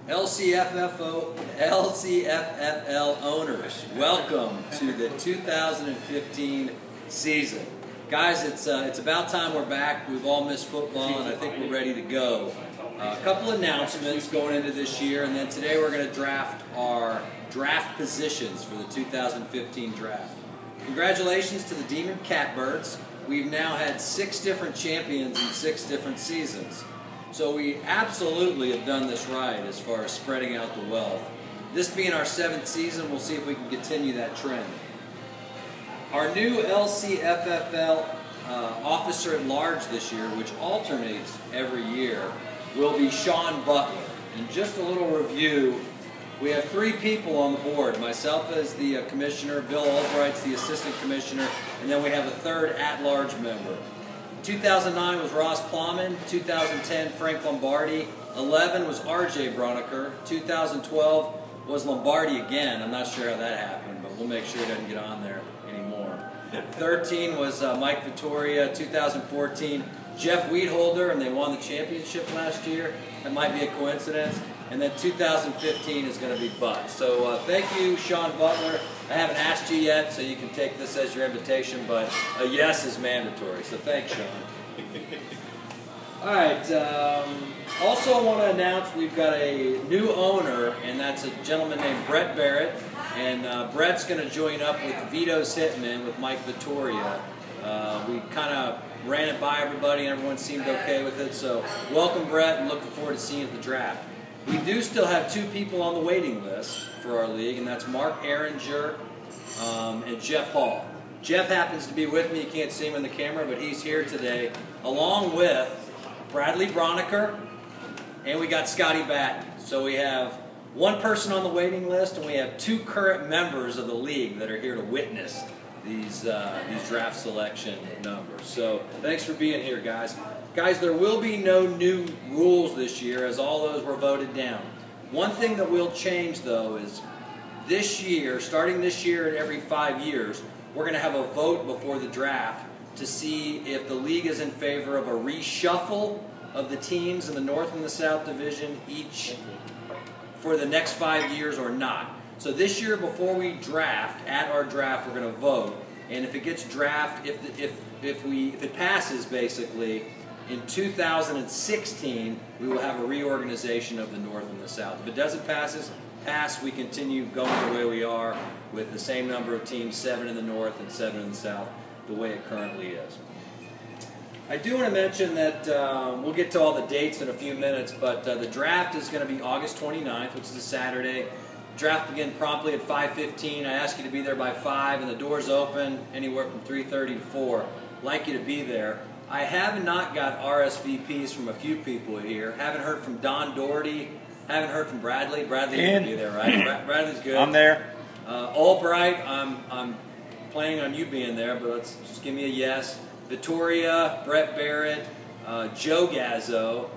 LC-FFL owners, welcome to the 2015 season. Guys, it's about time we're back. We've all missed football, and I think we're ready to go. A couple announcements going into this year, and then today we're going to draft our draft positions for the 2015 draft. Congratulations to the Demon Catbirds. We've now had 6 different champions in 6 different seasons. So we absolutely have done this right as far as spreading out the wealth. This being our 7th season, we'll see if we can continue that trend. Our new LC-FFL officer at large this year, which alternates every year, will be Sean Butler. And just a little review, we have 3 people on the board. Myself as the commissioner, Bill Albright's the assistant commissioner, and then we have a 3rd at-large member. 2009 was Ross Plowman, 2010 Frank Lombardi, 11 was RJ Broniker, 2012 was Lombardi again. I'm not sure how that happened, but we'll make sure he doesn't get on there anymore. 13 was Mike Vittoria, 2014 Jeff Weedholder, and they won the championship last year. That might be a coincidence. And then 2015 is going to be Bud. So thank you, Sean Butler. I haven't asked you yet, so you can take this as your invitation, but a yes is mandatory. So thanks, Sean. All right. Also, I want to announce we've got a new owner, and that's a gentleman named Brett Barrett. And Brett's going to join up with Vito's Hitman with Mike Vittoria. We kind of ran it by everybody, and everyone seemed okay with it. So welcome, Brett, and looking forward to seeing you at the draft. We do still have 2 people on the waiting list for our league, and that's Mark Ehringer and Jeff Hall. Jeff happens to be with me. You can't see him in the camera, but he's here today, along with Bradley Broniker, and we got Scotty Batten. So we have 1 person on the waiting list, and we have 2 current members of the league that are here to witness these draft selection numbers. So thanks for being here, guys. Guys, there will be no new rules this year, as all those were voted down. One thing that will change, though, is this year, starting this year and every 5 years, we're going to have a vote before the draft to see if the league is in favor of a reshuffle of the teams in the North and the South Division each for the next 5 years or not. So this year, before we draft, at our draft, we're going to vote, and if it gets drafted, if it passes, basically, in 2016, we will have a reorganization of the North and the South. If it doesn't pass, we continue going the way we are with the same number of teams, 7 in the North and 7 in the South, the way it currently is. I do want to mention that we'll get to all the dates in a few minutes, but the draft is going to be August 29th, which is a Saturday. Draft begin promptly at 5:15. I ask you to be there by 5, and the doors open anywhere from 3:30 to 4. I'd like you to be there. I have not got RSVPs from a few people here. Haven't heard from Don Doherty. Haven't heard from Bradley. Bradley will be there, right? Bradley's good. I'm there. Albright, I'm planning on you being there, but let's just give me a yes. Vittoria, Brett Barrett, Joe Gazzo,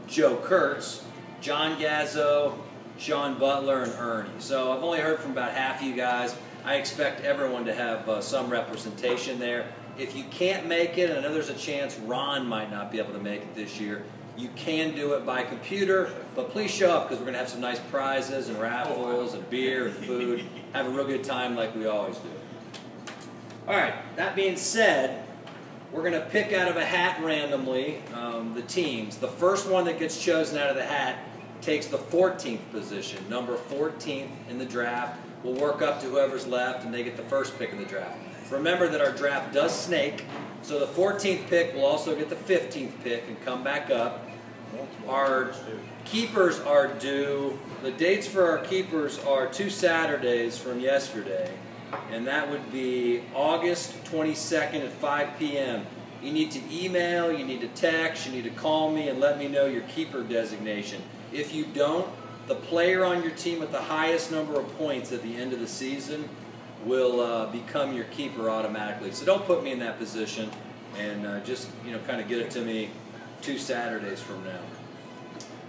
Joe Kurtz, John Gazzo, Sean Butler, and Ernie. So I've only heard from about half of you guys. I expect everyone to have some representation there. If you can't make it, and I know there's a chance Ron might not be able to make it this year, you can do it by computer, but please show up because we're going to have some nice prizes and raffles and beer and food. Have a real good time like we always do. All right, that being said, we're going to pick out of a hat randomly the teams. The first one that gets chosen out of the hat takes the 14th position, number 14th in the draft. We'll work up to whoever's left, and they get the first pick in the draft. Remember that our draft does snake, so the 14th pick will also get the 15th pick and come back up. Our keepers are due. The dates for our keepers are 2 Saturdays from yesterday, and that would be August 22nd at 5 p.m. You need to email, you need to text, you need to call me and let me know your keeper designation. If you don't, the player on your team with the highest number of points at the end of the season will become your keeper automatically. So don't put me in that position, and just kind of get it to me 2 Saturdays from now.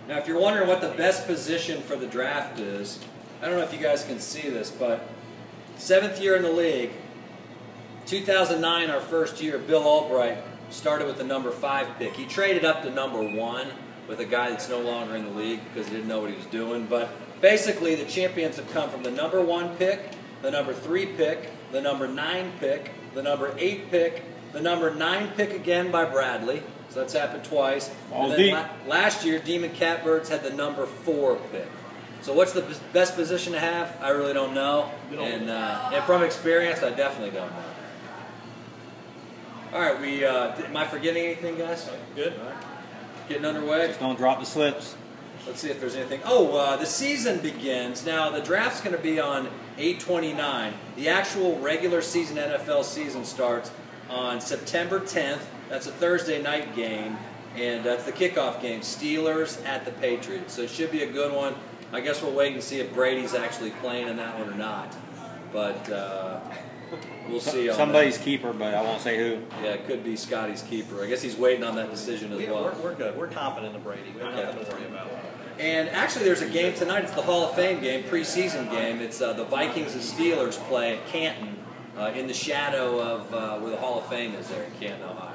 Now, if you're wondering what the best position for the draft is, I don't know if you guys can see this, but 7th year in the league, 2009, our first year, Bill Albright started with the number 5 pick. He traded up to number 1, with a guy that's no longer in the league because he didn't know what he was doing. But basically, the champions have come from the number 1 pick, the number 3 pick, the number 9 pick, the number 8 pick, the number 9 pick again by Bradley. So that's happened twice. And then last year, Demon Catbirds had the number 4 pick. So what's the best position to have? I really don't know. And from experience, I definitely don't know. All right, am I forgetting anything, guys? Good. All right. Getting underway. Just don't drop the slips. Let's see if there's anything. Oh, the season begins. Now, the draft's going to be on 8/29. The actual regular season NFL season starts on September 10th. That's a Thursday night game, and that's the kickoff game. Steelers at the Patriots. So it should be a good one. I guess we'll wait and see if Brady's actually playing in that one or not. But we'll see. Somebody's keeper, but I won't say who. Yeah, it could be Scotty's keeper. I guess he's waiting on that decision as well. We're good. We're confident in Brady. We have nothing to worry about. And actually, there's a game tonight. It's the Hall of Fame game, preseason game. It's the Vikings and Steelers play at Canton in the shadow of where the Hall of Fame is there in Canton, Ohio.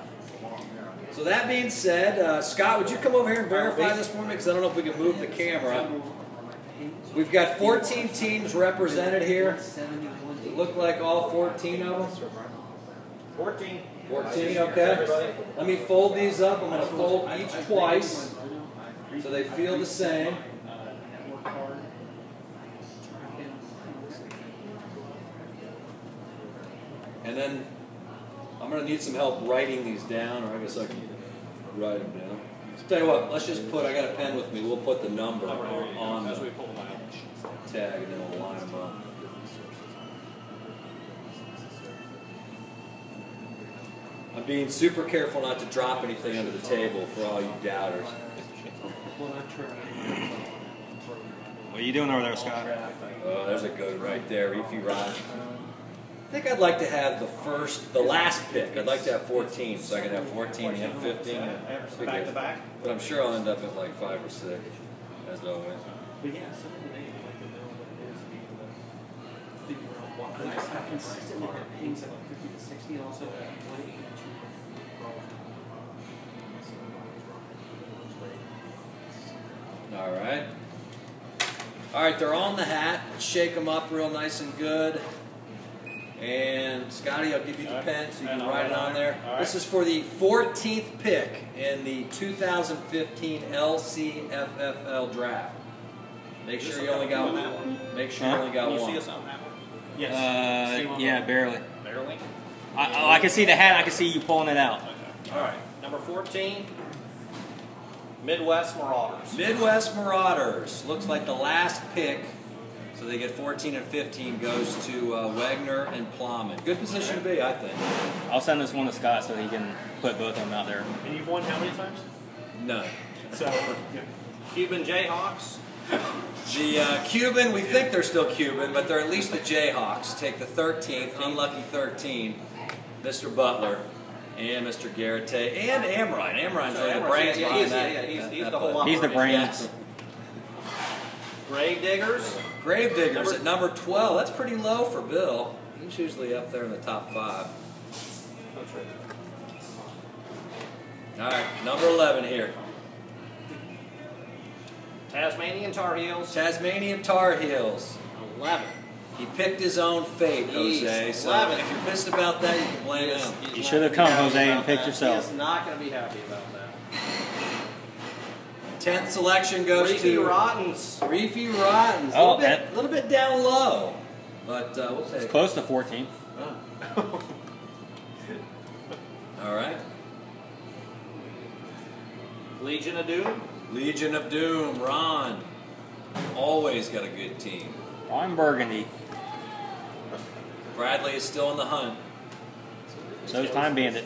So that being said, Scott, would you come over here and verify this for me? Because I don't know if we can move the camera. We've got 14 teams represented here. Does it look like all 14 of them? 14. 14, okay. Let me fold these up. I'm going to fold each twice so they feel the same. And then I'm going to need some help writing these down, or I guess I can write them down. Tell you what, let's just put, I got a pen with me, we'll put the number on the tag and then we'll line them up. I'm being super careful not to drop anything under the table for all you doubters. What are you doing over there, Scott? Oh, there's a good right there, Reefy Rod. I think I'd like to have the last pick. I'd like to have 14, so I could have 14 and 15. Back to back. But I'm sure I'll end up at like 5 or 6, as always. But yeah, some of the names like to know what it is to figure out what I consistently get things like 50 to 60 and also 180 to 200. All right. All right, they're on the hat. Let's shake them up real nice and good. And Scotty, I'll give you the pen so you can write it on there. This is for the 14th pick in the 2015 LC-FFL draft. Make sure you only got one. Make sure you only got one. Can you see us on that one? Yes. Yeah, barely. Barely? I can see the hat. I can see you pulling it out. Okay. All right. Number 14, Midwest Marauders. Midwest Marauders. Looks like the last pick, so they get 14 and 15, goes to Wagner and Plowman. Good position to be, I think. I'll send this one to Scott so he can put both of them out there. And you've won how many times? None. So, Cuban Jayhawks. The Cuban, we think they're still Cuban, but they're at least the Jayhawks. Take the 13th, unlucky 13, Mr. Butler, and Mr. Garrett, and Amrine. Amrine's really the brains behind that. He's the whole He's the operation. brains. Grave Diggers. Grave Diggers at number 12. That's pretty low for Bill. He's usually up there in the top 5. All right, number 11 here. Tasmanian Tar Heels. Tasmanian Tar Heels. 11. He picked his own fate, Jose. So 11. if you're pissed about that, you can blame him. You should have come, Jose, and picked yourself. He's not going to be happy about that. 10th selection goes Reefy to Rottens. Reefy Rottens. Oh, a little bit down low, but we'll take It's it. close to 14. Oh. All right. Legion of Doom. Legion of Doom, Ron. Always got a good team. I'm Burgundy. Bradley is still in the hunt. So's Time Bandit.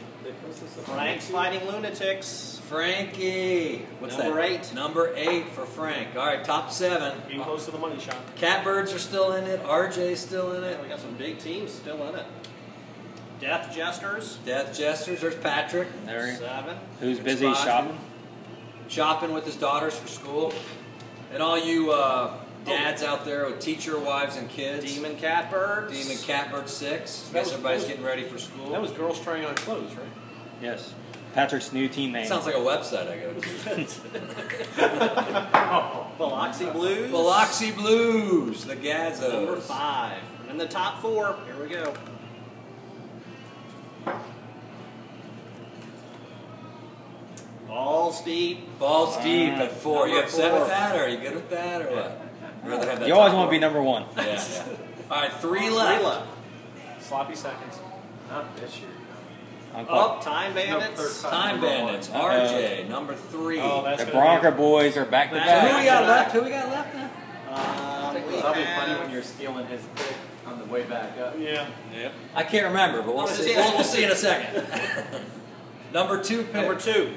Frank's Fighting Lunatics. Frankie. What's Number that? 8. Number 8 for Frank. All right, top 7. Being close to the money shot. Catbirds are still in it. RJ's still in it. We got some big teams still in it. Death Jesters. Death Jesters. There's Patrick. There. 7. Who's busy Spot. shopping? Shopping with his daughters for school. And all you dads out there with teacher wives and kids. Demon Catbirds. Demon Catbird 6. I guess everybody's getting ready for school. That was girls trying on clothes, right? Yes. Patrick's new team name. Sounds like a website I go to. Biloxi Blues. Biloxi Blues, the Gazzos. Number 5. In the top 4. Here we go. Balls deep. Balls deep at 4. Number You upset 4. with that, or are you good with that, or what? Rather have that You always top want to be four. number 1. Yeah, yeah. All right, 3 3 left. left. Sloppy seconds. Not this year. Up, Time Bandits. Time Bandits, RJ, number 3. Oh, that's The gonna Bronco be, boys are back to Who we back. got left? Who we got left now? We That'll be funny have- when you're stealing his pick on the way back up. yeah. I can't remember, but we'll see. We'll see in a second. Number 2 pick. Number 2.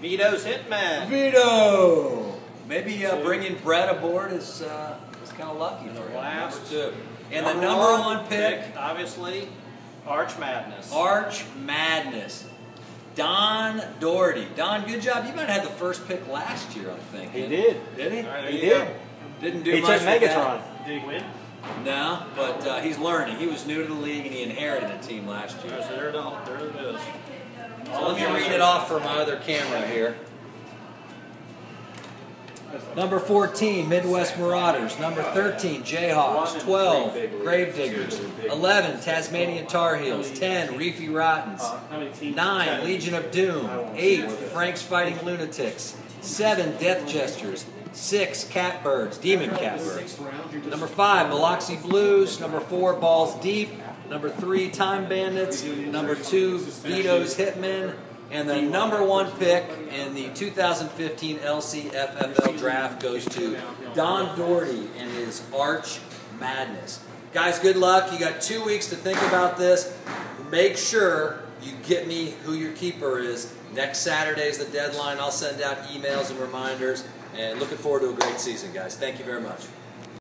Vito's Hitman. Vito. Maybe bringing Brett aboard is kind of lucky for him. Last. Number 2. And the number 1 pick, obviously, Arch Madness. Arch Madness. Don Doherty. Don, good job. You might have had the first pick last year, I'm thinking. He did. Did he? All right, there He you did. go. Didn't do He much took with that. Megatron. Did he win? No, but he's learning. He was new to the league and he inherited a team last All year. right, so there it is. So let me read it off from my other camera here. Number 14, Midwest Marauders. Number 13, Jayhawks. 12, Gravediggers. 11, Tasmanian Tar Heels. 10, Reefy Rottens. How many teams? 9, Legion of Doom. 8, Frank's Fighting Lunatics. 7, Death Jesters. 6, Catbirds, Demon Catbirds. Number 5, Biloxi Blues. Number 4, Balls Deep. Number 3, Time Bandits. Number 2, Vito's Hitmen. And the number 1 pick in the 2015 LC-FFL draft goes to Don Doherty and his Arch Madness. Guys, good luck. You got 2 weeks to think about this. Make sure you get me who your keeper is. Next Saturday is the deadline. I'll send out emails and reminders. And looking forward to a great season, guys. Thank you very much.